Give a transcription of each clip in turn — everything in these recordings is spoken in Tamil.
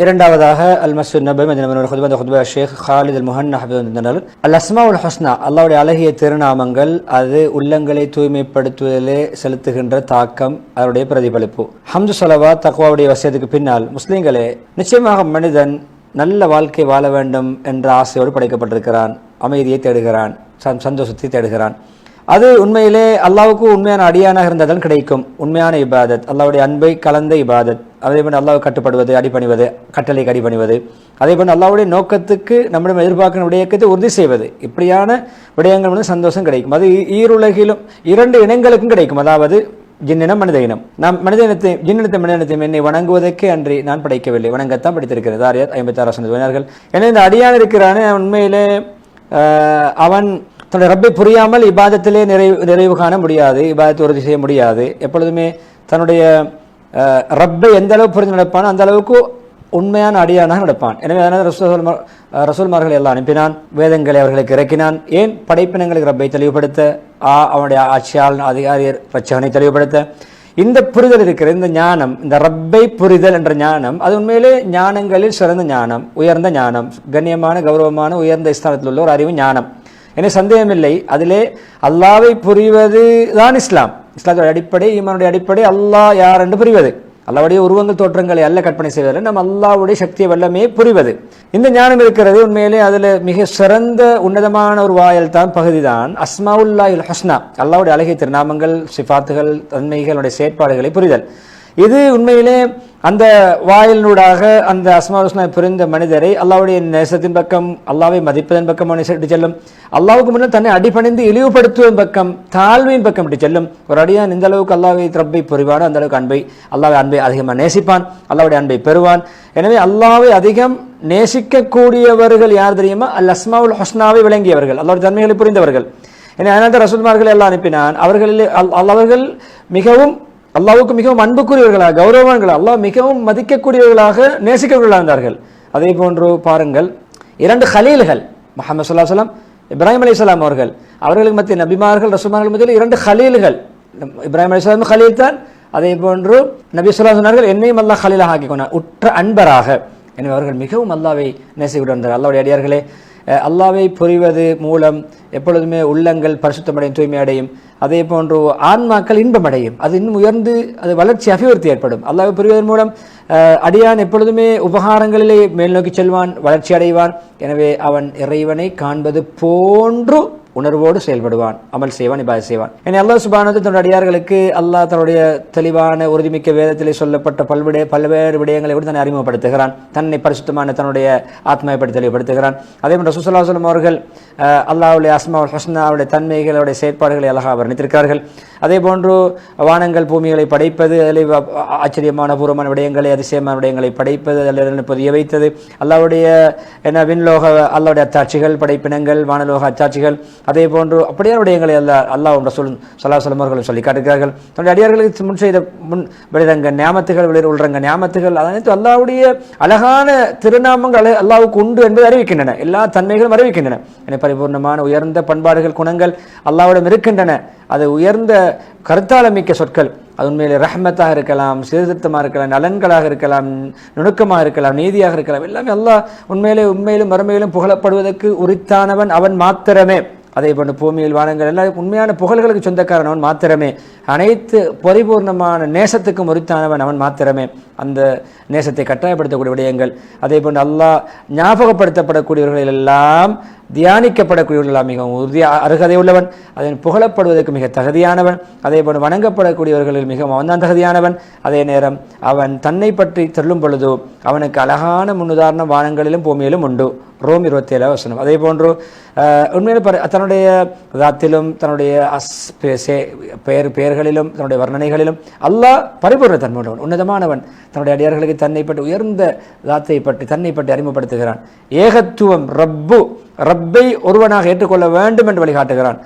இரண்டாவதாக அல் மஸ்ஜித் நபவி மதீனா குத்பா ஷேக் ஹாலித் அல் முஹன்னா ஹஃபிதுல்லாஹ் அல் அஸ்மாஉல் ஹுஸ்னா அல்லாஹ்வுடைய அழகிய திருநாமங்கள் அது உள்ளங்களை தூய்மைப்படுத்துவதிலே செலுத்துகின்ற தாக்கம் அதனுடைய பிரதிபலிப்பு. ஹம்து ஸலவாத் தக்வாவுடைய வசியத்துக்கு பின்னால் முஸ்லிம்களே, நிச்சயமாக மனிதன் நல்ல வாழ்க்கை வாழ வேண்டும் என்ற ஆசையோடு படைக்கப்பட்டிருக்கிறான். அமைதியை தேடுகிறான், சந்தோஷத்தை தேடுகிறான். அது உண்மையிலே அல்லாஹ்வுக்கு உண்மையான அடியானாக இருந்தால்தான் கிடைக்கும். உண்மையான இபாதத், அல்லாஹ்வுடைய அன்பை கலந்த இபாதத். அதே போன்று அல்லாஹ்வுக்கு கட்டுப்படுவது, அடிபணிவது, கட்டளைக்கு அடிபணிவது. அதே போன்று அல்லாஹ்வுடைய நோக்கத்துக்கு நம்மிடம் எதிர்பார்க்கிற விடயத்தை உறுதி செய்வது. இப்படியான விடயங்கள் வந்து சந்தோஷம் கிடைக்கும். அது ஈருலகிலும் இரண்டு இனங்களுக்கும் கிடைக்கும். அதாவது ஜின்னினம் மனித இனம். நாம் மனித இனத்தையும் என்னை வணங்குவதற்கே அன்றி நான் படைக்கவில்லை, வணங்கத்தான் படித்திருக்கிறது. ஆரியாத் 56 சொன்னார்கள். எனவே இந்த அடியான் இருக்கிறானே, உண்மையிலே அவன் தன்னுடைய ரப்பை புரியாமல் இபாதத்திலே நிறைவு காண முடியாது, இபாதத்தை உறுதி செய்ய முடியாது. எப்பொழுதுமே தன்னுடைய ரப்பை எந்த அளவு புரிந்து நடப்பானோ அந்த அளவுக்கு உண்மையான அடியானாக நடப்பான். எனவே அதனால் ரசூல்மார்களை எல்லாம் அனுப்பினான், வேதங்களை அவர்களுக்கு இறக்கினான். ஏன்? படைப்பினங்களுக்கு ரப்பை தெளிவுபடுத்த, அவனுடைய ஆட்சியால் அதிகாரி ரட்சகனை தெளிவுபடுத்த. இந்த புரிதல் இருக்கிற இந்த ஞானம், இந்த ரப்பை புரிதல் என்ற ஞானம், அது உண்மையிலே ஞானங்களில் சிறந்த ஞானம், உயர்ந்த ஞானம், கண்ணியமான கௌரவமான உயர்ந்த ஸ்தானத்தில் உள்ள ஒரு அறிவு ஞானம். எனவே சந்தேகமில்லை, அதிலே அல்லாவை புரிவது தான் இஸ்லாம். இஸ்லாத்துடைய அடிப்படை, ஈமானுடைய அடிப்படை அல்லாஹ் யார் என்று புரிவது, அல்லாவுடைய உருவங்கள் தோற்றங்களை அல்ல கற்பனை செய்வதில்லை, நம்ம அல்லாவுடைய சக்தியை வல்லமே புரிவது. இந்த ஞானம் இருக்கிறது. உண்மையிலே அதில் மிக சிறந்த உன்னதமான ஒரு வாயல் தான், பகுதி தான் அஸ்மாவுல்லாஹில் ஹுஸ்னா, அல்லாவுடைய அழகிய திருநாமங்கள், சிஃபாத்துகள், தன்மைகளுடைய செயற்பாடுகளை புரிதல். இது உண்மையிலே அந்த வாயிலூடாக அந்த அஸ்மாவுல் ஹுஸ்னா புரிந்த மனிதரை அல்லாவுடைய நேசத்தின் பக்கம், அல்லாவை மதிப்பதன் பக்கம் இட்டு செல்லும். அல்லாவுக்கு முன்னால் தன்னை அடிபணிந்து இழிவுபடுத்துவதன் பக்கம், தாழ்வின் பக்கம் இட்டு செல்லும். ஒரு அடியான் இந்த அளவுக்கு அல்லாவை ரப்பை புரிவானோ அந்த அளவுக்கு அல்லாவை அன்பை அதிகமாக நேசிப்பான், அல்லாவுடைய அன்பை பெறுவான். எனவே அல்லாவை அதிகம் நேசிக்கக்கூடியவர்கள் யார் தெரியுமா? அல் அஸ்மாவுல் ஹுஸ்னாவை விளங்கியவர்கள், அல்லாவுடைய தன்மைகளை புரிந்தவர்கள். எனவே அதனால ரசூல்மார்களை எல்லாம் அனுப்பினான். அவர்கள் மிகவும் அல்லாஹ்வுக்கு மிகவும் அன்புக்குரியவர்களாக, கௌரவங்களாக, அல்லாஹ் மிகவும் மதிக்கக்கூடியவர்களாக, நேசிக்கக்கூடியவர்களாக இருந்தார்கள். அதே போன்று பாருங்கள், 2 ஹலீல்கள், முஹம்மது ஸல்லல்லாஹு அலைஹி வஸல்லம், இப்ராஹிம் அலைஹிஸ்ஸலாம் அவர்களுக்கு மத்திய நபிமார்கள் ரசூல்மார்கள் மத்தியில் 2 ஹலீல்கள். இப்ராஹிம் அலைஹிஸ்ஸலாம் ஹலீல் தான். அதே போன்று நபி ஸல்லல்லாஹு அலைஹி சொன்னார்கள், என்னையும் அல்லாஹ் ஹலீலாக ஆக்கி கொண்டான், உற்ற அன்பராக. எனவே அவர்கள் மிகவும் அல்லாவை நேசிக்கிட்டு வந்தார். அல்லாஹ்வுடைய அடியார்களே, அல்லாவை புரிவது மூலம் எப்பொழுதுமே உள்ளங்கள் பரிசுத்தமடையும், தூய்மையடையும். அதே போன்று ஆன்மாக்கள் இன்பமடையும், அது இன்னும் உயர்ந்து அது வளர்ச்சி, அபிவிருத்தி ஏற்படும். அல்லாஹ்வை புரிவதன் மூலம் அடியான் எப்பொழுதுமே உபகாரங்களிலே மேல் நோக்கி செல்வான், வளர்ச்சி அடைவான். எனவே அவன் இறைவனை காண்பது போன்று உணர்வோடு செயல்படுவான், அமல் செய்வான், இபாதத் செய்வான். எனவே அல்லாஹ் சுப்ஹானஹு தன்னுடைய அடியார்களுக்கு அல்லாஹ் தன்னுடைய தெளிவான உறுதிமிக்க வேதத்திலே சொல்லப்பட்ட பல்வேறு விடயங்களை விட தன்னை அறிமுகப்படுத்துகிறான், தன்னை பரிசுத்தமான தன்னுடைய ஆத்மாவை பற்றி தெளிவுபடுத்துகிறான். அதே போன்று ரசூலுல்லாஹி ஸல்லல்லாஹு அலைஹி வஸல்லம் அவர்கள் அல்லாஹ்வுடைய அஸ்மாவுல் ஹுஸ்னாவுடைய தன்மைகளுடைய செயற்பாடுகளை அழகாக வர்ணித்திருக்கிறார்கள். அதே போன்று வானங்கள் பூமிகளை படைப்பது, அதில் ஆச்சரியமான பூர்வமான விடயங்களை, அதிசயமான விடயங்களை படைப்பது, அதில் புதிய வைத்தது, அல்லாஹ்வுடைய விண்லோக அல்லாஹ்வுடைய அத்தாட்சிகள், படைப்பினங்கள், வானலோக அத்தாட்சிகள், அதே போன்று அப்படியான விடயங்களை அல்லாஹ்வும் ரசூல் ஸல்லல்லாஹு அலைஹி வஸல்லம் அவர்கள் சொல்லி காட்டுகிறார்கள். தன்னுடைய அடியார்களுக்கு முன் செய்த வெளிரங்க ஞாமத்துகள், உள்ரங்க ஞாமத்துகள், அனைத்து அல்லாஹ்வுடைய அழகான திருநாமங்கள் அல்லாஹ்வுக்கு உண்டு என்பதை அறிவிக்கின்றன. எல்லா தன்மைகளும் அறிவிக்கின்றன. என பரிபூர்ணமான உயர்ந்த பண்பாடுகள், குணங்கள் அல்லாஹ்விடம் இருக்கின்றன. அது உயர்ந்த கருத்தாளமிக்க சொற்கள். அது உண்மையிலே ரஹ்மத்தாக இருக்கலாம், சீர்திருத்தமாக இருக்கலாம், நலன்களாக இருக்கலாம், நுணுக்கமாக இருக்கலாம், நீதியாக இருக்கலாம். எல்லாமே அல்லாஹ் உண்மையிலும் மறுமையிலும் புகழப்படுவதற்கு உரித்தானவன் அவன் மாத்திரமே. அதே போன்று பூமியில் வானங்கள் எல்லாம் உண்மையான புகழ்களுக்கு சொந்தக்காரன் அவன் மாத்திரமே. அனைத்து பரிபூர்ணமான நேசத்துக்கும் உரித்தானவன் அவன் மாத்திரமே. அந்த நேசத்தை கட்டாயப்படுத்தக்கூடிய விடயங்கள், அதே போன்று அல்லாஹ் ஞாபகப்படுத்தப்படக்கூடியவர்கள் எல்லாம், தியானிக்கப்படக்கூடியவர்களால் மிகவும் அருகதை உள்ளவன், அதன் புகழப்படுவதற்கு மிக தகுதியானவன். அதே போன்று வணங்கப்படக்கூடியவர்களில் மிகவும் அவன்தான் தகுதியானவன். அதே நேரம் அவன் தன்னை பற்றி சொல்லும் பொழுது அவனுக்கு அழகான முன்னுதாரணம் வானங்களிலும் பூமியிலும் உண்டு. ரோம் 27 வசனம். அதே போன்று உண்மையிலே தன்னுடைய தாத்திலும், தன்னுடைய பெயர்களிலும், தன்னுடைய வர்ணனைகளிலும் அல்லாஹ் பரிபூர்ண தன்மையுள்ளவன், உன்னதமானவன். தன்னுடைய அடியார்களுக்கு தன்னை பற்றி, உயர்ந்த தாத்தை பற்றி, தன்னை பற்றி அறிமுகப்படுத்துகிறான். ஏகத்துவம், ரப்பை ஒருவனாக ஏற்றுக்கொள்ள வேண்டும் என்று வழிகாட்டுகிறான்.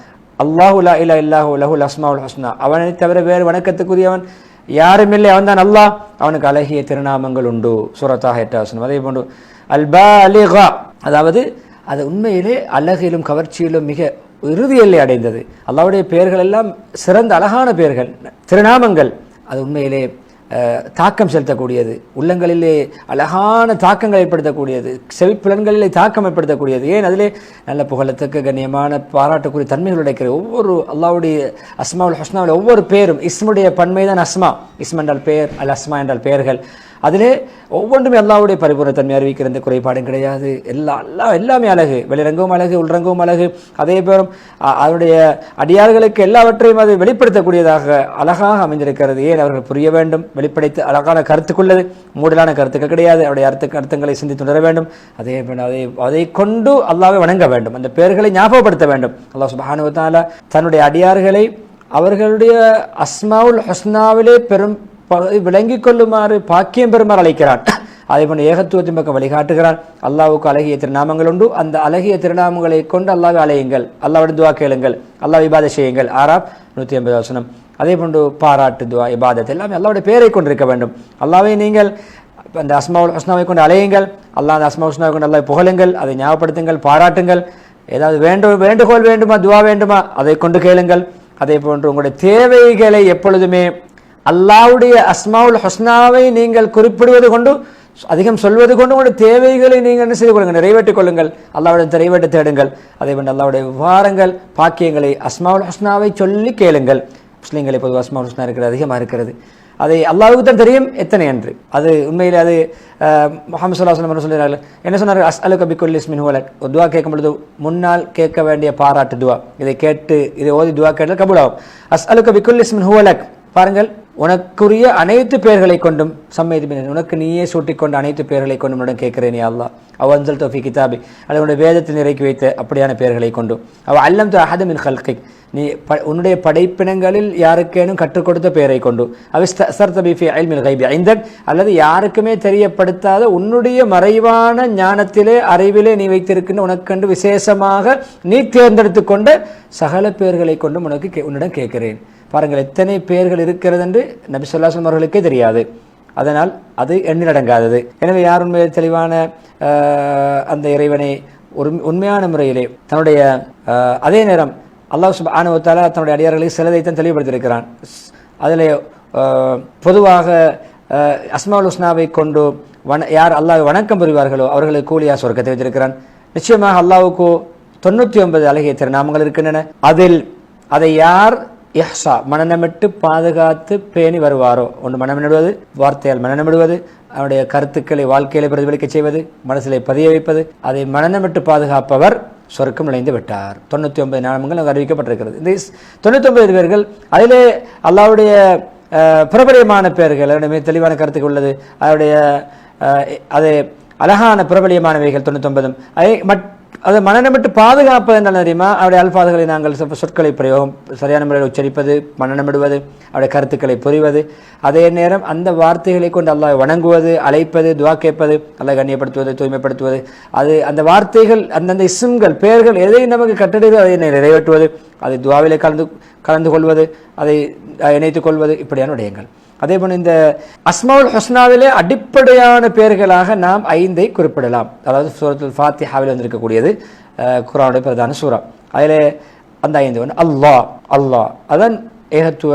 அல்லாஹு லா இலாஹ இல்லல்லாஹு லஹுல் அஸ்மாவுல் ஹுஸ்னா, அவனை தவிர வேறு வணக்கத்துக்குரியவன் யாருமில்லை, அவன்தான் அல்லாஹ், அவனுக்கு அழகிய திருநாமங்கள் உண்டு. சூரத்தாக 8 வசனம். அதே போன்று அல் பாலிகா, அதாவது அது உண்மையிலே அழகிலும் கவர்ச்சியிலும் மிக இறுதி எல்லை அடைந்தது. அல்லாஹ்வுடைய பெயர்கள் எல்லாம் சிறந்த அழகான பெயர்கள், திருநாமங்கள். அது உண்மையிலே தாக்கம் செலுத்தக்கூடியது, உள்ளங்களிலே அழகான தாக்கங்கள் ஏற்படுத்தக்கூடியது, செவிப்புலன்களிலே தாக்கம் ஏற்படுத்தக்கூடியது. ஏன் அதிலே நல்ல புகழத்துக்கு கண்ணியமான பாராட்டக்கூடிய தன்மைகள் உடைக்கிற ஒவ்வொரு அல்லாஹ்வுடைய அஸ்மாவுல் ஹுஸ்னாவில் ஒவ்வொரு பேரும் இஸ்முடைய பன்மை தான் அஸ்மா. இஸ்ம் என்றால் பெயர், அல் அஸ்மா என்றால் பெயர்கள். அதிலே ஒவ்வொன்றுமே அல்லாஹ்வுடைய பரிபூர்ணத்தன்மை அறிவிக்கிற எந்த குறைபாடும் கிடையாது. எல்லாமே அழகு, வெளிரங்கவும் அழகு, உள்ரங்கவும் அழகு. அதே பேரும் அவருடைய அடியார்களுக்கு எல்லாவற்றையும் அது வெளிப்படுத்தக்கூடியதாக அழகாக அமைந்திருக்கிறது. ஏன் அவர்கள் புரிய வேண்டும், வெளிப்படுத்த அழகான கருத்துக்குள்ளது, மூடலான கருத்துக்கள் கிடையாது. அவருடைய அர்த்தங்களை சிந்தித்து உணர வேண்டும். அதை கொண்டு அல்லாஹ்வை வணங்க வேண்டும், அந்த பெயர்களை ஞாபகப்படுத்த வேண்டும். அல்லாஹ் சுப்ஹானஹு வ தஆலா தன்னுடைய அடியார்களை அவர்களுடைய அஸ்மாவுல் ஹுஸ்னாவிலே பெரும் விளங்கிக் கொள்ளுமாறு பாக்கியம் பெறுமாறு அழைக்கிறான். அதே போன்று ஏகத்துவத்தின் பக்கம் வழிகாட்டுகிறான். அல்லாஹ்வுக்கு அழகிய திருநாமங்கள் உண்டு, அந்த அழகிய திருநாமங்களை கொண்டு அல்லாஹ்வை அழையுங்கள், அல்லாஹ்வுடைய துஆ கேளுங்கள், அல்லாஹ் இபாதத் செய்யுங்கள். ஆராப் 180 வசனம். அதே போன்று பாராட்டு, துஆ, இபாதத் எல்லாமே அல்லாஹ்வுடைய பெயரை கொண்டிருக்க வேண்டும். அல்லாஹ்வை நீங்கள் அந்த அஸ்மாவுல் ஹுஸ்னாவை கொண்டு அழையுங்கள், அல்லாஹ் அந்த அஸ்மாவுல் ஹுஸ்னாவை கொண்டு அல்லாஹ்வை புகழுங்கள், அதை ஞாபகப்படுத்துங்கள், பாராட்டுங்கள். ஏதாவது வேண்டுகோள் வேண்டுமா, துஆ வேண்டுமா, அதை கொண்டு கேளுங்கள். அதே போன்று உங்களுடைய தேவைகளை எப்பொழுதுமே அல்லாஹ்வுடைய அஸ்மாவுல் ஹுஸ்னாவை நீங்கள் குறிப்பிடுவது கொண்டு, அதிகம் சொல்வது கொண்டு உங்களுடைய தேவைகளை நீங்கள் என்ன செய்து கொள்ளுங்கள், நிறைவேற்றிக் கொள்ளுங்கள், அல்லாஹ்வுடைய நிறைவேற்ற தேடுங்கள். அதே போன்று அல்லாஹ்வுடைய விவகாரங்கள், பாக்கியங்களை அஸ்மாவுல் ஹுஸ்னாவை சொல்லி கேளுங்கள். முஸ்லீம்களை பொதுவாக அஸ்மாவுல் ஹுஸ்னா இருக்கிறது, அதிகமாக இருக்கிறது. அதை அல்லாஹ்வுக்கு தான் தெரியும் எத்தனை என்று. அது உண்மையில் அது முஹம்மது ஸல்லல்லாஹு அலைஹி வஸல்லம் சொல்கிறார்கள். என்ன சொன்னார்கள்? அஸ்அலுக பிக்குல்லி இஸ்மின் ஹுவ லக். ஒரு துஆ கேட்கும் பொழுது முன்னால் கேட்க வேண்டிய பாராட்டு துஆ, இதை ஓதி துஆ கேட்டால் கபூலாகும். அஸ்அலுக பிக்குல்லி இஸ்மின் ஹுவ லக். பாருங்கள், உனக்குரிய அனைத்து பெயர்களை கொண்டும் உனக்கு நீயே சூட்டிக்கொண்ட அனைத்து பெயர்களை கொண்டும் உடன் கேட்கிறேன் யா அல்லாஹ். அவன்சல் தௌஃபி கிதாபி, அல்லது உன்னுடைய வேதத்தில் இறக்கி வைத்த அப்படியான பெயர்களை கொண்டும். அல்லம் து அஹத மின் ஹல்கிக், நீ உன்னுடைய படைப்பினங்களில் யாருக்கேனும் கற்றுக் கொடுத்த பெயரை கொண்டு. அவிஸ்தர்த ஃபீ இல்மில் கைபி இந்தக், அல்லது யாருக்குமே தெரியப்படுத்தாத உன்னுடைய மறைவான ஞானத்திலே அறிவிலே நீ வைத்திருக்கின்ற உனக்கென்று விசேஷமாக நீ தேர்ந்தெடுத்து கொண்ட சகல பெயர்களை கொண்டும் உன்னிடம் கேட்கிறேன். பாருங்கள், எத்தனை பெயர்கள் இருக்கிறது என்று நபி ஸல்லல்லாஹு அலைஹி வஸல்லம் அவர்களுக்கே தெரியாது. அதனால் அது எண்ணிலடங்காதது. எனவே யார் உண்மையில் தெளிவான அந்த இறைவனை ஒரு உண்மையான முறையிலே தன்னுடைய அதே நேரம் அல்லாஹ் சுப்ஹானஹு வ தஆலா தன்னுடைய அடியார்களுக்கு சிலதைத்தான் தெளிவுபடுத்தியிருக்கிறான். அதில் பொதுவாக அஸ்மாவுல் ஹுஸ்னாவை கொண்டு யார் அல்லாஹ்வை வணக்கம் புரிவார்களோ அவர்களுக்கு கூலியா சொர்க்கத்தை வைத்திருக்கிறான். நிச்சயமாக அல்லாஹ்வுக்கு 99 அழகிய திருநாமங்கள் இருக்கின்றன. அதை யார் இஹ்ஸா மனநமிட்டு பாதுகாத்து பேணி வருவாரோ, ஒன்று மனநமிடுவது, வார்த்தையால் மனநமிடுவது, அவருடைய கருத்துக்களை வாழ்க்கையில பிரதிபலிக்க செய்வது, மனசிலே பதிய வைப்பது, அதை மனநமிட்டு பாதுகாப்பவர் சொர்க்கம் நுழைந்து விட்டார். 99 நாமங்கள் அறிவிக்கப்பட்டிருக்கிறது. இந்த 99 பேர்கள் அதிலே அல்லாஹ்வுடைய பிரபலியமான பெயர்கள், அவருடைய தெளிவான கருத்துக்கள் உள்ளது. அவருடைய அது அழகான பிரபலியமானவைகள் 99. அதை மனநமிட்டு பாதுகாப்பது என்ன தெரியுமா? அவருடைய அல்பாதுகளை நாங்கள் சொற்களை பிரயோகம் சரியான முறையில் உச்சரிப்பது, மனநமிடுவது, அவருடைய கருத்துக்களை புரிவது, அதே நேரம் அந்த வார்த்தைகளை கொண்டு அல்லாஹ் வணங்குவது, அழைப்பது, துஆ கேட்பது, அல்லாஹ் கண்ணியப்படுத்துவது, தூய்மைப்படுத்துவது, அது அந்த வார்த்தைகள் அந்தந்த இஸ்ம்கள் பெயர்கள் எதை நமக்கு கட்டளையோ அதை நிறைவேற்றுவது, அதை துஆவிலே கலந்து கொள்வது, அதை இணைத்துக் கொள்வது, இப்படியான விடயங்கள். அதே போல இந்த அஸ்மாவுல் ஹுஸ்னாவிலே அடிப்படையான பெயர்களாக நாம் 5 குறிப்பிடலாம். அதாவது சூரத்துல் ஃபாத்திஹாவில் வந்திருக்கக்கூடியது குர்ஆனுடைய பிரதான சூரா. அதிலே அந்த 5 அல்லாஹ், அல்லாஹ் அதன் ஏகத்துவ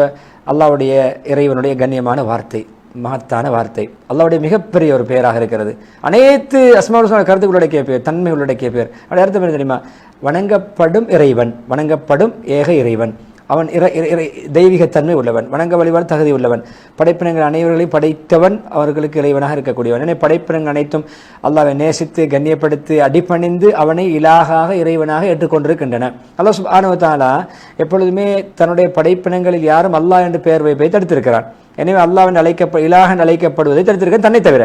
அல்லாஹ்வுடைய இறைவனுடைய கண்ணியமான வார்த்தை, மகத்தான வார்த்தை, அல்லாஹ்வுடைய மிகப்பெரிய ஒரு பெயராக இருக்கிறது. அனைத்து அஸ்மாவுல் ஹுஸ்னா கருத்துக்கள் உள்ளடக்கிய பெயர், தன்மை உள்ளடக்கிய பெயர். அவருடைய அர்த்தம் என்ன தெரியுமா? வணங்கப்படும் இறைவன், வணங்கப்படும் ஏக இறைவன், அவன் தெய்வீகத்தன்மை உள்ளவன், வணங்க வழிபாடு தகுதி உள்ளவன், படைப்பினங்கள் அனைவர்களையும் படைத்தவன், அவர்களுக்கு இறைவனாக இருக்கக்கூடியவன். எனவே படைப்பினங்கள் அனைத்தும் அல்லாஹ்வை நேசித்து கண்ணியப்படுத்தி அடிபணிந்து அவனை இலாகாக இறைவனாக ஏற்றுக்கொண்டிருக்கின்றன. அல்லாஹ் சுப்ஹானஹு வ தஆலா எப்பொழுதுமே தன்னுடைய படைப்பினங்களில் யாரும் அல்லாஹ் என்று பெயர் வைப்பதை தடுத்திருக்கிறான். எனவே அல்லாஹ் இலாகன் அழைக்கப்படுவதை தடுத்திருக்க, தன்னை தவிர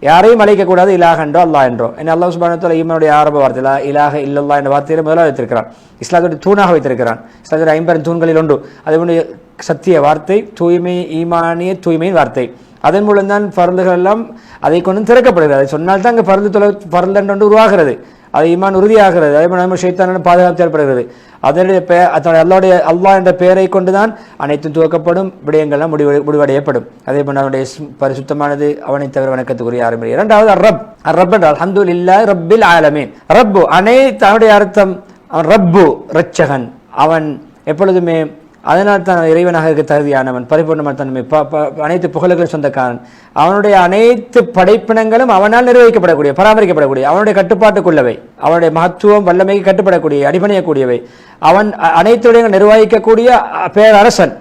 யாரையும் அழைக்கக்கூடாது இலாஹ் என்றோ அல்லாஹ் என்றோ. ஏன்னா அல்லாஹ் சுப்ஹானஹு வ தஆலா ஈமானுடைய ஆரம்ப வார்த்தை இலாஹ இல்லல்லாஹ் என்ற வார்த்தையில முதலாக வைத்திருக்கிறான். இஸ்லாத்துடைய தூணாக வைத்திருக்கிறான். இஸ்லாத்துடைய 50 தூண்களில் ஒன்று. அதனுடைய சத்திய வார்த்தை, தூய்மை, ஈமானிய தூய்மையின் வார்த்தை. அதன் மூலம்தான் பருந்துகள் எல்லாம் அதை கொண்டு திறக்கப்படுகிறது. அதை சொன்னால்தான் அங்கே பருள் என்று உருவாகிறது, அது ஈமான் உறுதியாகிறது. அதே போல நம்ம ஷைத்தான பாதுகாப்பு ஏற்படுகிறது. அதனுடைய அல்லாஹ் என்ற பெயரை கொண்டுதான் அனைத்தும் துவக்கப்படும், விடயங்கள்லாம் முடிவடையப்படும். அதே போல அவனுடைய பரிசுத்தமானது, அவனை தவிர வணக்கத்துக்குரிய யாரும் இல்லை. இரண்டாவது ரப் என்றால் அல்ஹம்துலில்லாஹி ரப்பில் ஆலமீன். ரப்பு அனைத்து, அவனுடைய அர்த்தம் அவன் ரப்பு, இரட்சகன். அவன் எப்பொழுதுமே அதனால் தான் இறைவனாக இருக்க தகுதியானவன், பரிபூர்ணமான தன்மை, அனைத்து புகழுகளும் சொந்தக்காரன். அவனுடைய அனைத்து படைப்பினங்களும் அவனால் நிர்வகிக்கப்படக்கூடிய, பராமரிக்கப்படக்கூடிய, அவனுடைய கட்டுப்பாட்டுக்குள்ளவை, அவனுடைய மகத்துவம் வல்லமைக்கு கட்டுப்படக்கூடிய, அடிபணியக்கூடியவை. அவன் அனைத்து நிர்வகிக்கக்கூடிய பேரரசன்,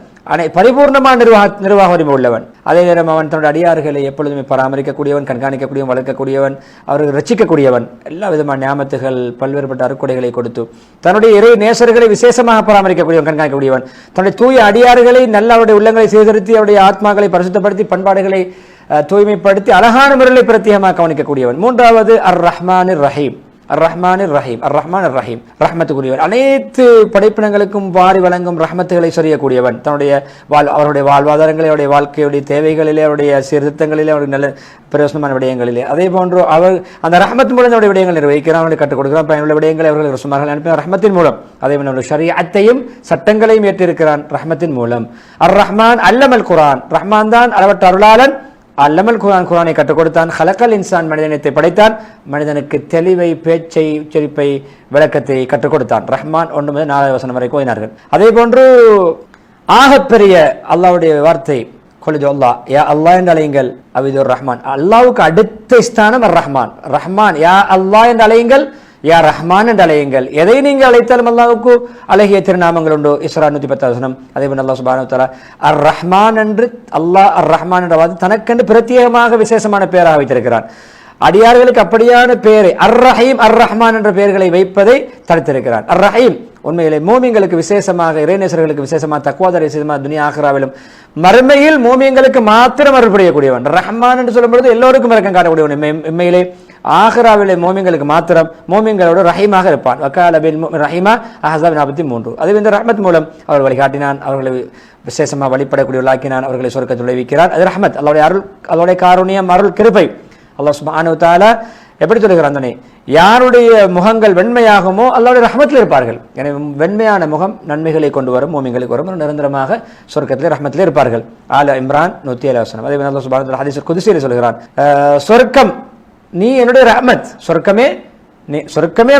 பரிபூர்ணமான நிர்வாக உரிமை உள்ளவன். அதே நேரம் அவன் தன்னுடைய அடியார்களை எப்பொழுதுமே பராமரிக்கக்கூடியவன், கண்காணிக்கக்கூடியவன், வளர்க்கக்கூடியவன், அவர்கள் ரட்சிக்கக்கூடியவன். எல்லா விதமான ஞாபகத்துகள், பல்வேறுபட்ட அருக்குடைகளை கொடுத்து தன்னுடைய இறை நேசர்களை விசேஷமாக பராமரிக்கக்கூடியவன், கண்காணிக்கக்கூடியவன். தன்னுடைய தூய அடியார்களை நல்ல அவருடைய உள்ளங்களை சீர்திருத்தி அவருடைய ஆத்மாக்களை பரிசுத்தப்படுத்தி பண்பாடுகளை தூய்மைப்படுத்தி அழகான முறையில் பிரத்யேகமாக கவனிக்கக்கூடியவன். மூன்றாவது அர் ரஹ்மானிர் ரஹீம். அர் ரஹ்மானிர் ரஹீம், அர் ரஹ்மான் அர் ரஹீம், ரஹ்மத்துக்குரியவன். அனைத்து படைப்பினங்களுக்கும் வாரி வழங்கும் ரஹ்மத்துகளை சொரியக்கூடியவன். தன்னுடைய அவருடைய வாழ்வாதாரங்களை, அவருடைய வாழ்க்கையுடைய தேவைகளிலே, அவருடைய சீர்திருத்தங்களிலே, அவருடைய நல்ல பிரயோசனமான விடயங்களிலே, அதே போன்று அவர் அந்த ரஹ்மத் மூலம் அவருடைய விடயங்கள் நிர்வகிக்கிறான், அவர்களை கற்றுக் கொடுக்கிறான். பயனுள்ள விடயங்களை அவர்கள் சுமார்கள் அனுப்பி ரஹ்மத்தின் மூலம், அதே போன்று அவருடைய ஷரீஅத்தையும் சட்டங்களையும் ஏற்றிருக்கிறான் ரஹ்மத்தின் மூலம். அர் ரஹ்மான் அல்லமல் குர்ஆன், ரஹ்மான் தான் அளவற்ற அருளாளன். அல்லமல் குர்ஆன், குர்ஆனை கற்றுக் கொடுத்தான். ஹலக்கல் இன்சான், மனிதனத்தை படைத்தான். மனிதனுக்கு தெளிவை, பேச்சை, உச்சரிப்பை, விளக்கத்தை கற்றுக் கொடுத்தான். ரஹ்மான் 1 முதல் 4 வசனம் வரை ஓதினார்கள். அதே போன்று ஆகப்பெரிய அல்லாஹ்வுடைய வார்த்தை கொலுது அல்லாஹ், யா அல்லாஹ் என்று அழையுங்கள், அவிதுர் ரஹ்மான். அல்லாஹ்வுக்கு அடுத்த ஸ்தானம் அர் ரஹ்மான். ரஹ்மான், யா அல்லாஹ் என்று அழையுங்கள், யா ரஹ்மான் என்று அழையுங்கள். எதை நீங்கள் அழைத்தாலும் அல்லாஹ்வுக்கு அழகிய திருநாமங்கள் உண்டு. இஸ்ரா 110 வசனம். அதே போன்று அல்லாஹ் சுப்ஹானஹு வ தஆலா அர் ரஹ்மான் என்று, அல்லாஹ் அர் ரஹ்மான் என்ற வார்த்தை தனக்கென்று பிரத்யேகமாக விசேஷமான பெயராக வைத்திருக்கிறான். அடியார்களுக்கு அப்படியான பெயரை அர் ரஹீம், அர் ரஹ்மான் என்ற பெயர்களை வைப்பதை தடுத்திருக்கிறான். அர் ரஹீம் உண்மையிலே மோமியங்களுக்கு விசேஷமாக, இறைநேசர்களுக்கு விசேஷமாக, தக்வாதாரி விசேஷமாக, துனியா ஆகிராவிலும் மறுமையில் மோமியங்களுக்கு மாத்திரம் அருள் புரியக்கூடியவன். ரஹ்மான் என்று சொல்லும்பொழுது எல்லோருக்கும் இரக்கம் காட்டக்கூடியவன். உண்மையிலே ஆகிராவிலே மோமியங்களுக்கு மாத்திரம், மோமியங்களோடு ரஹீமாக இருப்பான். வக்கால பில் ரஹீமா அஹ்ஸாப் 43. அதே இந்த ரஹ்மத் மூலம் அவர் வழிகாட்டினான், அவர்களை விசேஷமாக வழிபடக்கூடியவர்களாக்கினான், அவர்களை சொர்க்கத்தில் விளைவிக்கிறான். அது ரஹ்மத், அல்லாஹ்வுடைய அருள், அல்லாஹ்வுடைய காருண்யம், அருள் கிருபை. அல்லாஹ் சுப்ஹானஹு வ தஆலா எப்படி சொல்லுகிறான் தானே, யாருடைய முகங்கள் வெண்மையாகுமோ அல்லாஹ்வுடைய ரஹ்மத்தில் இருப்பார்கள். எனவே வெண்மையான முகம் நன்மைகளை கொண்டு வரும், மோமியங்களுக்கு வரும், நிரந்தரமாக சொர்க்கத்திலே ரஹ்மத்திலே இருப்பார்கள். ஆல இம்ரான் 107 வசனம். அதே அல்லாஹ் சுப்ஹானஹு வ தஆலா ஹதீஸ் குத்ஸிலே சொல்கிறான், சொர்க்கம் நீ என்னுடைய ரஹ்மத், சொர்க்கமே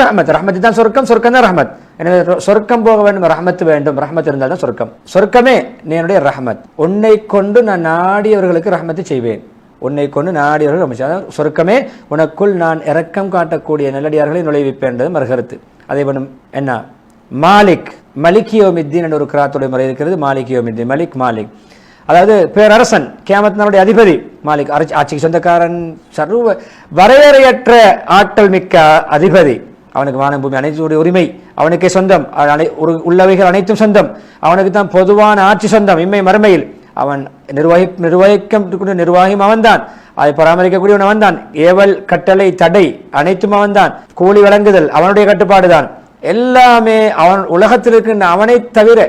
ரஹ்மத், ரஹ்மத் தான் சொர்க்கம், சொர்க்கம் தான் ரஹ்மத். எனவே சொர்க்கம் போக வேண்டும், ரஹ்மத் வேண்டும், ரஹ்மத் இருந்தால் தான் சொர்க்கம். சொர்க்கமே நீ என்னுடைய ரஹ்மத், உன்னை கொண்டு நான் நாடியவர்களுக்கு ரஹ்மத்தை செய்வேன், உன்னை கொண்டு நாடியவர்கள் அமைச்சர். சொர்க்கமே உனக்குள் நான் இரக்கம் காட்டக்கூடிய நல்லடியார்களை நுழைவிப்பேன் என்றது மறுகருத்து. அதே போல என்ன, மாலிக், மலிகியோமித்தீன் என்ற ஒரு கிராத்துடைய முறை இருக்கிறது. மாலிகியோமித்தீன், மலிக், மாலிக், அதாவது பேரரசன், கியாமத் நாளுடைய அதிபதி. மாலிக் ஆட்சிக்கு சொந்தக்காரன், சர்வ வரையறையற்ற ஆற்றல் மிக்க அதிபதி. அவனுக்கு வானம் பூமி அனைத்துடைய உரிமை அவனுக்கே சொந்தம், உள்ளவைகள் அனைத்தும் சொந்தம். அவனுக்கு தான் பொதுவான ஆட்சி சொந்தம் இம்மை மறுமையில். அவன் நிர்வாகியும் அவன்தான், அதை பராமரிக்கக்கூடியவன் அவன்தான். ஏவல், கட்டளை, தடை அனைத்தும் அவன்தான். கூலி வழங்குதல் அவனுடைய கட்டுப்பாடுதான். எல்லாமே அவன் உலகத்தில் இருக்கின்ற அவனை தவிர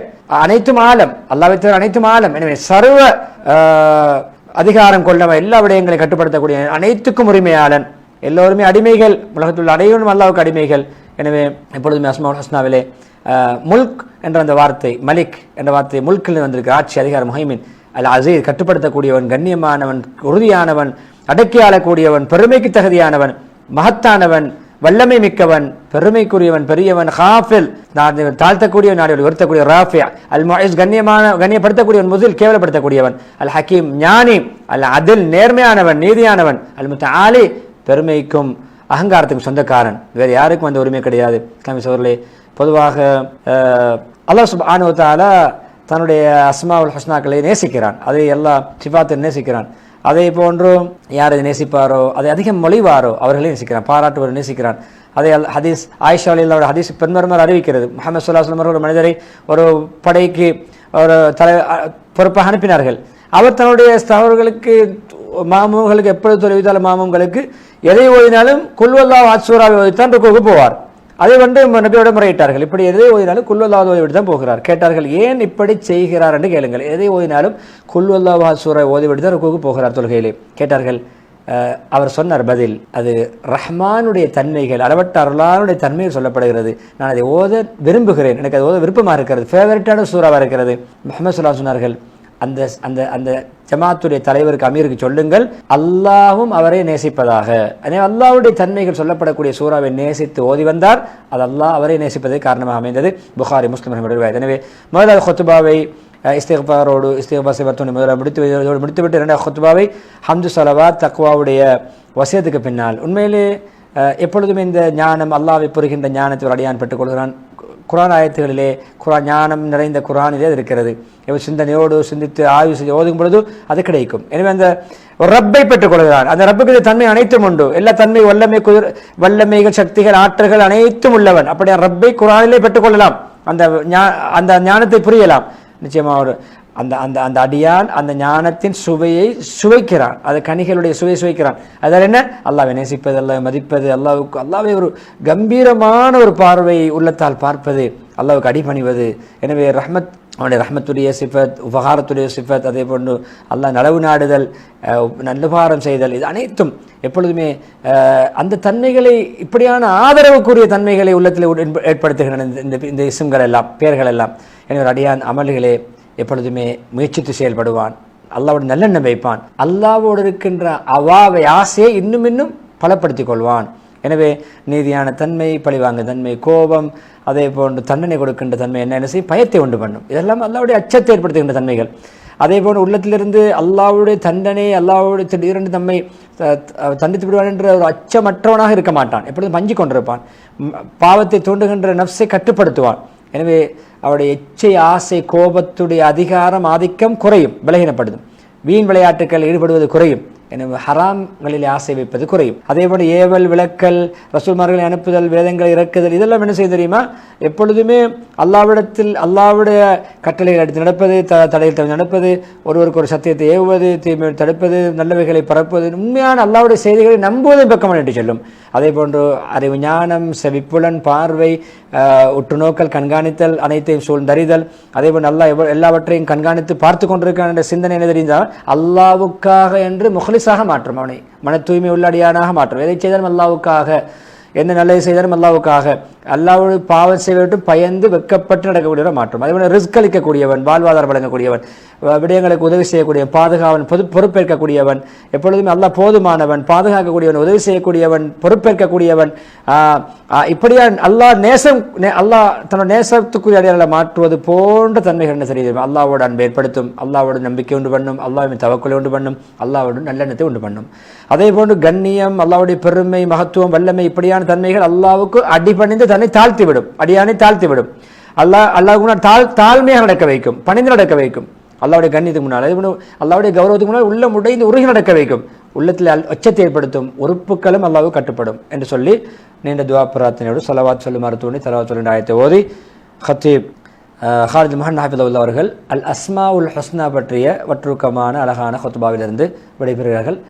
அனைத்தும் ஆலம், அல்லாஹ்வை தவிர அனைத்தும் ஆலம். எனவே சர்வ அதிகாரம் கொண்டவன், எல்லா விடயங்களை கட்டுப்படுத்தக்கூடிய அனைத்துக்கும் உரிமையாளன். எல்லோருமே அடிமைகள், உலகத்தில் அனைவரும் அல்லாஹ்வுக்கு அடிமைகள். எனவே எப்பொழுதுமே அஸ்மாவுல் ஹுஸ்னாவிலே முல்க் என்ற அந்த வார்த்தை, மலிக் என்ற வார்த்தை முல்கில் வந்திருக்கு. ஆட்சி, அதிகாரம், முஹைமின், அல் அசீஸ், கட்டுப்படுத்தக்கூடியவன், கண்ணியமானவன், உறுதியானவன், அடக்கி ஆளக்கூடியவன், பெருமைக்கு தகுதியானவன், மகத்தானவன், வல்லமை மிக்கவன், பெருமைக்குரியவன், பெரியவன், ஹாஃபில், தாழ்த்தக்கூடியவன், நாடு உயர்த்தக்கூடிய, ராஃபி, அல் முஇஸ், கண்ணியப்படுத்தக்கூடியவன், முஸில், கேவலப்படுத்தக்கூடியவன், அல் ஹக்கீம், ஞானி, அல் அதில், நேர்மையானவன், நீதியானவன், அல் முத்தஆலி, பெருமைக்கும் அகங்காரத்துக்கும் சொந்தக்காரன். வேறு யாருக்கும் அந்த உரிமை கிடையாது. சோர்களே, பொதுவாக அல்லாஹ் சுப்ஹானஹு வ தஆலா தன்னுடைய அஸ்மாவுல் ஹுஸ்னாக்களை நேசிக்கிறான், அதை எல்லா சிஃபாத்தை நேசிக்கிறான். அதே போன்று யார் அதை நேசிப்பாரோ, அதை அதிகம் மொழிவாரோ அவர்களே நேசிக்கிறான், பாராட்டுவர் நேசிக்கிறான். அதே ஹதீஸ் ஆயிஷா ரலியல்லாஹு ஹதீஸ் பெருமர் அறிவிக்கிறது. முஹம்மது ஸல்லல்லாஹு அலைஹி வஸல்லம் ஒரு மனிதரை ஒரு படைக்கு ஒரு பொறுப்பாக அனுப்பினார்கள். அவர் தன்னுடைய அவர்களுக்கு மாமூங்களுக்கு எப்பொழுது தொலைவித்தாலும் மாமூங்களுக்கு எதை ஓதினாலும் குல்வல்லாஹு அஹத் சூராவை ஓதித்தான் ருக்குவுக்கு போவார். அதை நபியோட முறையிட்டார்கள், இப்படி எதை ஓதினாலும் குல்வல்லாஹு ஓதிவிட்டு தான் போகிறார். கேட்டார்கள், ஏன் இப்படி செய்கிறார் என்று கேளுங்கள். எதை ஓதினாலும் குல்வல்லாஹு அஹத் சூரா ஓதிவிட்டு தான் ருக்குவுக்கு போகிறார் தொழுகையிலே. கேட்டார்கள், அவர் சொன்னார் பதில், அது ரஹ்மானுடைய தன்மைகள், அளவற்ற அருளானுடைய தன்மைகள் சொல்லப்படுகிறது, நான் அதை ஓத விரும்புகிறேன், எனக்கு அது ஓத விருப்பமாக இருக்கிறது, ஃபேவரட்டான சூறாவாக இருக்கிறது. முஹம்மது ஸல்லல்லாஹு அலைஹி வஸல்லம் சொன்னார்கள், அந்த அந்த அந்த ஜமாத்துடைய தலைவருக்கு அமீருக்கு சொல்லுங்கள், அல்லாஹ்வும் அவரை நேசிப்பதாக. எனவே அல்லாஹ்வுடைய தன்மைகள் சொல்லப்படக்கூடிய சூறாவை நேசித்து ஓதி வந்தார். அது அல்லாஹ் அவரை நேசிப்பதே காரணமாக அமைந்தது. புகாரி, முஸ்லிம். எனவே முதலாவது ஹுத்பாவை இஸ்திக்பாரோடு இஸ்திக்பார் செய்வதோடு முதலாக முடித்துவிட்டு இரண்டாவது ஹுத்பாவை ஹம்து ஸலவாத் தக்வாவுடைய வசியத்துக்கு பின்னால் உண்மையிலே எப்பொழுதுமே இந்த ஞானம் அல்லாஹ்வை புரிகின்ற ஞானத்தை ஒரு அடியான் பெற்றுக்கொள்கிறான். குர்ஆன் ஆயத்துகளிலே ஞானம் நிறைந்த குர்ஆனிலே இருக்கிறது. சிந்தனையோடு சிந்தித்து ஆய்வு செய்து ஓதும் பொழுது அது கிடைக்கும். எனவே அந்த ஒரு ரப்பை பெற்றுக் கொள்கிறான். அந்த ரப்புக்கு தன்மை அனைத்தும் உண்டு. எல்லா தன்மை வல்லமைகள் சக்திகள் ஆற்றல்கள் அனைத்தும் உள்ளவன். அப்படியே ரப்பை குர்ஆனிலே பெற்றுக்கொள்ளலாம். அந்த ஞானத்தை புரியலாம். நிச்சயமா ஒரு அந்த அந்த அந்த அடியான் அந்த ஞானத்தின் சுவையை சுவைக்கிறான். அது கனிகளுடைய சுவையை சுவைக்கிறான். அதால் என்ன? அல்லாஹ்வை நேசிப்பது, அல்லாஹ்வை மதிப்பது, அல்லாஹ்வை ஒரு கம்பீரமான ஒரு பார்வை உள்ளத்தால் பார்ப்பது, அல்லாஹ்வுக்கு அடிபணிவது. எனவே அவனுடைய ரஹ்மத்துடைய சிஃபத், உபகாரத்துடைய சிஃபத், அதே போன்று அல்லாஹ் நலவு நாடுதல், நல்லுபாரம் செய்தல், இது அனைத்தும் எப்பொழுதுமே அந்த தன்மைகளை இப்படியான ஆதரவுக்குரிய தன்மைகளை உள்ளத்தில் ஏற்படுத்துகின்றன இந்த இஸ்ம்கள் எல்லாம், பெயர்கள் எல்லாம். எனவே ஒரு அடியான் அமல்களே எப்பொழுதுமே முயற்சித்து செயல்படுவான். அல்லாஹ்வோடு நல்லெண்ணம் வைப்பான். அல்லாஹ்வோடு இருக்கின்ற அவாவை ஆசையை இன்னும் பலப்படுத்திக் கொள்வான். எனவே நீதியான தன்மை, பழிவாங்க தன்மை, கோபம், அதே போன்று தண்டனை கொடுக்கின்ற தன்மை என்ன செய்யும்? பயத்தை உண்டு பண்ணும். இதெல்லாம் அல்லாஹ்வுடைய அச்சத்தை ஏற்படுத்துகின்ற தன்மைகள். அதே போன்று உள்ளத்திலிருந்து அல்லாஹ்வுடைய தண்டனை, அல்லாஹ்வுடைய திடீரென்று தம்மை தண்டித்து விடுவான் என்ற ஒரு அச்சமற்றவனாக இருக்க மாட்டான். எப்பொழுதும் பஞ்சி கொண்டிருப்பான். பாவத்தை தூண்டுகின்ற நஃப்ஸை கட்டுப்படுத்துவான். எனவே அவருடைய இச்சை, ஆசை, கோபத்துடைய அதிகாரம், ஆதிக்கம் குறையும், பலகீனப்படுத்தும். வீண் விளையாட்டுக்கள் ஈடுபடுவது குறையும். எனவே ஹராம்களில் ஆசை வைப்பது குறையும். அதே போல ஏவல், விளக்கல், ரசூல்மார்களை அனுப்புதல், வேதங்களை இறக்குதல், இதெல்லாம் என்ன செய்ய தெரியுமா? எப்பொழுதுமே அல்லாஹ்விடத்தில் அல்லாஹ்வுடைய கட்டளைகளை எடுத்து நடப்பது, தடையில் தவிர நடப்பது, ஒருவருக்கு ஒரு சத்தியத்தை ஏவுவது, தீமையை தடுப்பது, நல்லவைகளை பரப்புவது, உண்மையான அல்லாஹ்வுடைய செய்திகளை நம்புவதன் பக்கம் என்று சொல்லும். அதே போன்று அறிவு, ஞானம், செவிப்புலன், பார்வை, உற்றுநோக்கல், கண்காணித்தல், அனைத்தையும் சூழ்ந்தறிதல், அதே போன்று அல்லாஹ் எல்லாவற்றையும் கண்காணித்து பார்த்து கொண்டிருக்கான் என்ற சிந்தனை என்ன தெரிந்தால் அல்லாஹ்வுக்காக என்று முஹ்லிஸாக மாற்றும். அவனை மன தூய்மை உள்ளடியானாக மாற்றும். எதை செய்தாலும் அல்லாஹ்வுக்காக, என்ன நல்லது செய்தாலும் அல்லாஹ்வுக்காக, அல்லாஹ்வுடைய பாவம் செய்வதற்கு பயந்து வெக்கப்பட்டு நடக்கக்கூடியவன் மாற்றும். அதே போல ரிஸ்க் அளிக்கக்கூடியவன், வாழ்வாதாரம் வழங்கக்கூடியவன், விடயங்களுக்கு உதவி செய்யக்கூடியவன், பாதுகாவன், பொறுப்பேற்கக்கூடியவன், எப்பொழுதுமே அல்லாஹ் போதுமானவன், பாதுகாக்கக்கூடியவன், உதவி செய்யக்கூடியவன், பொறுப்பேற்கக்கூடியவன். இப்படியா அல்லாஹ் தன்னோட நேசத்துக்குரிய அடையாளை மாற்றுவது போன்ற தன்மைகள் என்ன தெரியும்? அல்லாஹ்வோட அன்பை ஏற்படுத்தும், அல்லாஹ்வோட நம்பிக்கை உண்டு பண்ணும், அல்லாஹ்வின் தவக்குலை உண்டு பண்ணும், அல்லாஹ்வோட நல்லெண்ணத்தை உண்டு பண்ணும். அதே போன்று கண்ணியம், அல்லாஹ்வுடைய பெருமை, மகத்துவம், வல்லமை, இப்படியான தன்மைகள் அல்லாஹ்வுக்கு அடிபணிந்து தன்னை தாழ்த்திவிடும், அடியானை தாழ்த்திவிடும். அல்லாஹ் தாழ்மையாக நடக்க வைக்கும், பணிந்து நடக்க வைக்கும். அல்லாஹ்வுடைய கண்ணியத்துக்கு முன்னால், அல்லாஹ்வுடைய கௌரவத்துக்கு முன்னால் உள்ளம் உடைந்து உருகி நடக்க வைக்கும். உள்ளத்தில் அச்சத்தை ஏற்படுத்தும், உறுப்புகளும் அல்லாஹ்வுக்கு கட்டுப்படும் என்று சொல்லி நீண்ட துஆ பிரார்த்தனையோடு ஸலவாத் சொல்லுமாறு தூண்டி தலவாத் சொல்லுன்ற ஆயத்தை ஓதி ஹத்தீப் ஹாலித் முஹன் ஹாஃபிதுல்லாஹ் அவர்கள் அல் அஸ்மாஉல் ஹுஸ்னா பற்றிய வற்றுக்கமான அழகான ஹுத்பாவிலிருந்து விடைபெறுகிறார்கள்.